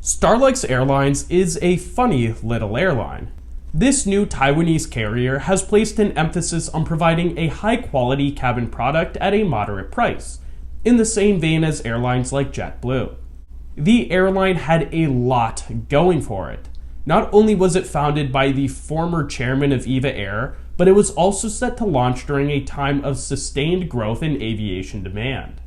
Starlux Airlines is a funny little airline. This new Taiwanese carrier has placed an emphasis on providing a high-quality cabin product at a moderate price, in the same vein as airlines like JetBlue. The airline had a lot going for it. Not only was it founded by the former chairman of Eva Air, but it was also set to launch during a time of sustained growth in aviation demand.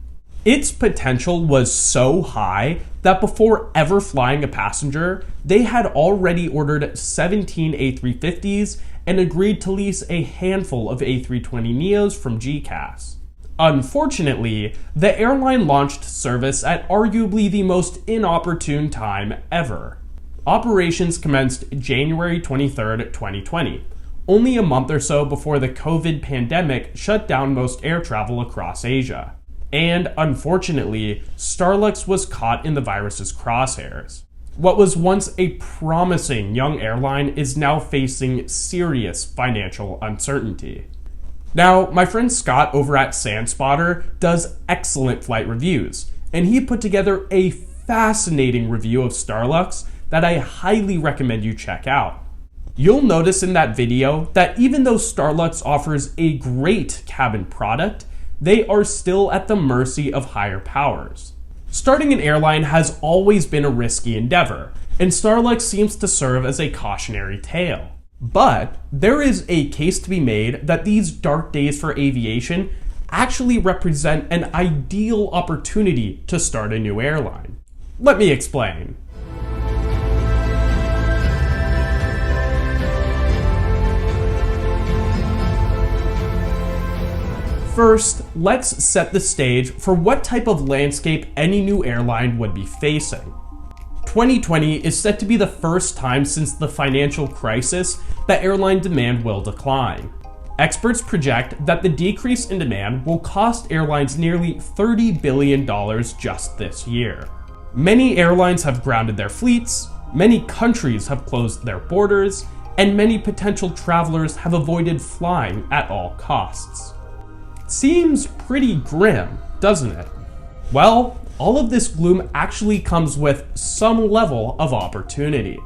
Its potential was so high that before ever flying a passenger, they had already ordered 17 A350s and agreed to lease a handful of A320neos from GCAS. Unfortunately, the airline launched service at arguably the most inopportune time ever. Operations commenced January 23, 2020, only a month or so before the COVID pandemic shut down most air travel across Asia. And unfortunately, Starlux was caught in the virus's crosshairs. What was once a promising young airline is now facing serious financial uncertainty. Now, my friend Scott over at SandSpotter does excellent flight reviews, and he put together a fascinating review of Starlux that I highly recommend you check out. You'll notice in that video that even though Starlux offers a great cabin product, they are still at the mercy of higher powers. Starting an airline has always been a risky endeavor, and Starlux seems to serve as a cautionary tale. But there is a case to be made that these dark days for aviation actually represent an ideal opportunity to start a new airline. Let me explain. First, let's set the stage for what type of landscape any new airline would be facing. 2020 is set to be the first time since the financial crisis that airline demand will decline. Experts project that the decrease in demand will cost airlines nearly $30 billion just this year. Many airlines have grounded their fleets, many countries have closed their borders, and many potential travelers have avoided flying at all costs. Seems pretty grim, doesn't it? Well, all of this gloom actually comes with some level of opportunity.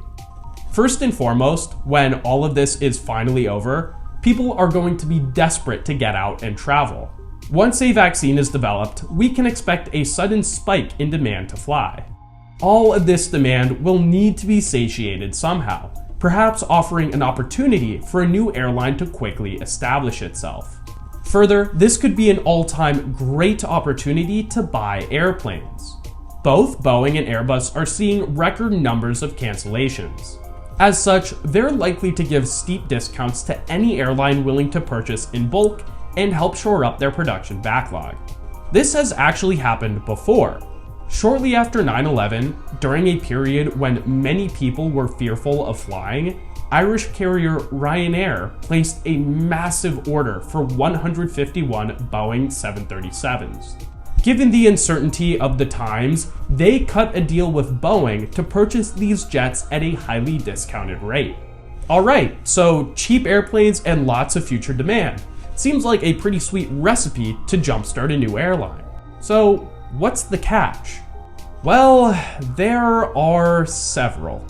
First and foremost, when all of this is finally over, people are going to be desperate to get out and travel. Once a vaccine is developed, we can expect a sudden spike in demand to fly. All of this demand will need to be satiated somehow, perhaps offering an opportunity for a new airline to quickly establish itself. Further, this could be an all-time great opportunity to buy airplanes. Both Boeing and Airbus are seeing record numbers of cancellations. As such, they're likely to give steep discounts to any airline willing to purchase in bulk and help shore up their production backlog. This has actually happened before. Shortly after 9/11, during a period when many people were fearful of flying, Irish carrier Ryanair placed a massive order for 151 Boeing 737s. Given the uncertainty of the times, they cut a deal with Boeing to purchase these jets at a highly discounted rate. Alright, so cheap airplanes and lots of future demand. Seems like a pretty sweet recipe to jumpstart a new airline. So, what's the catch? Well, there are several.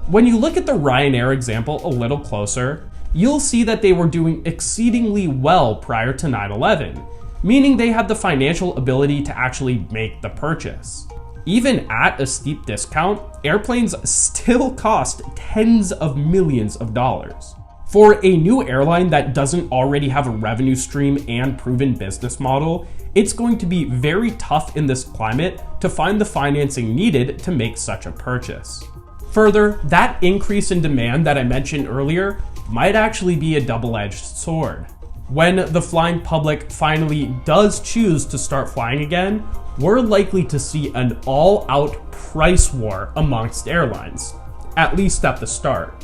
When you look at the Ryanair example a little closer, you'll see that they were doing exceedingly well prior to 9/11, meaning they had the financial ability to actually make the purchase. Even at a steep discount, airplanes still cost tens of millions of dollars. For a new airline that doesn't already have a revenue stream and proven business model, it's going to be very tough in this climate to find the financing needed to make such a purchase. Further, that increase in demand that I mentioned earlier might actually be a double-edged sword. When the flying public finally does choose to start flying again, we're likely to see an all-out price war amongst airlines, at least at the start.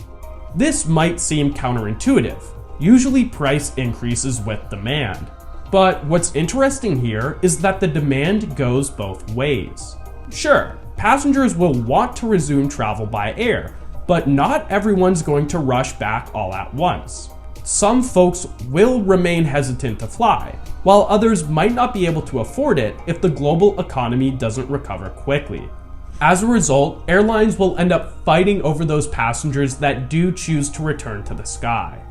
This might seem counterintuitive. Usually price increases with demand. But what's interesting here is that the demand goes both ways. Sure, passengers will want to resume travel by air, but not everyone's going to rush back all at once. Some folks will remain hesitant to fly, while others might not be able to afford it if the global economy doesn't recover quickly. As a result, airlines will end up fighting over those passengers that do choose to return to the sky.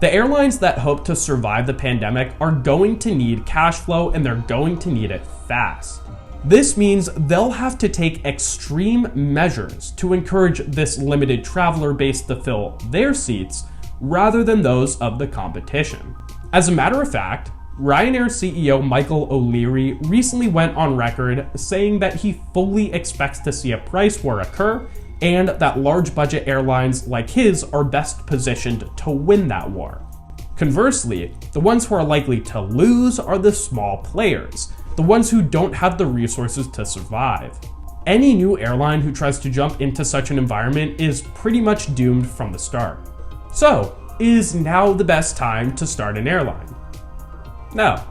The airlines that hope to survive the pandemic are going to need cash flow, and they're going to need it fast. This means they'll have to take extreme measures to encourage this limited traveler base to fill their seats rather than those of the competition. As a matter of fact, Ryanair CEO Michael O'Leary recently went on record saying that he fully expects to see a price war occur and that large budget airlines like his are best positioned to win that war. Conversely, the ones who are likely to lose are the small players, the ones who don't have the resources to survive. Any new airline who tries to jump into such an environment is pretty much doomed from the start. So, is now the best time to start an airline? No.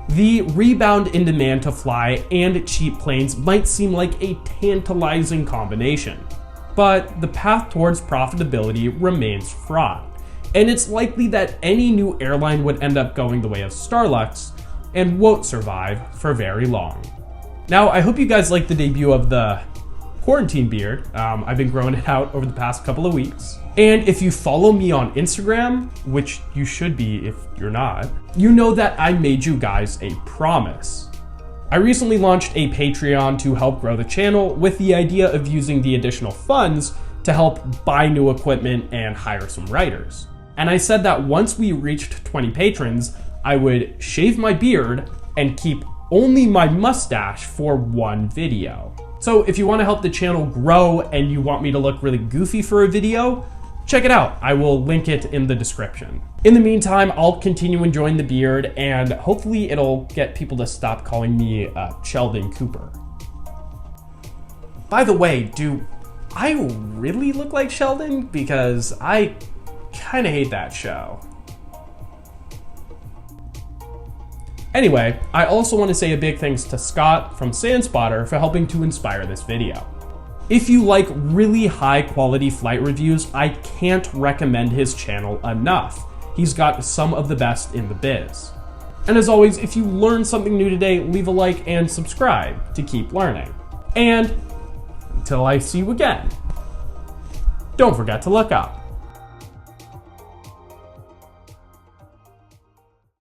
The rebound in demand to fly and cheap planes might seem like a tantalizing combination, but the path towards profitability remains fraught, and it's likely that any new airline would end up going the way of Starlux and won't survive for very long. Now, I hope you guys like the debut of the quarantine beard. I've been growing it out over the past couple of weeks. And if you follow me on Instagram, which you should be if you're not, you know that I made you guys a promise. I recently launched a Patreon to help grow the channel with the idea of using the additional funds to help buy new equipment and hire some writers. And I said that once we reached 20 patrons, I would shave my beard and keep only my mustache for one video. So if you want to help the channel grow and you want me to look really goofy for a video, check it out. I will link it in the description. In the meantime, I'll continue enjoying the beard and hopefully it'll get people to stop calling me Sheldon Cooper. By the way, do I really look like Sheldon? Because I kind of hate that show. Anyway, I also want to say a big thanks to Scott from Sandspotter for helping to inspire this video. If you like really high quality flight reviews, I can't recommend his channel enough. He's got some of the best in the biz. And as always, if you learned something new today, leave a like and subscribe to keep learning. And until I see you again, don't forget to look up.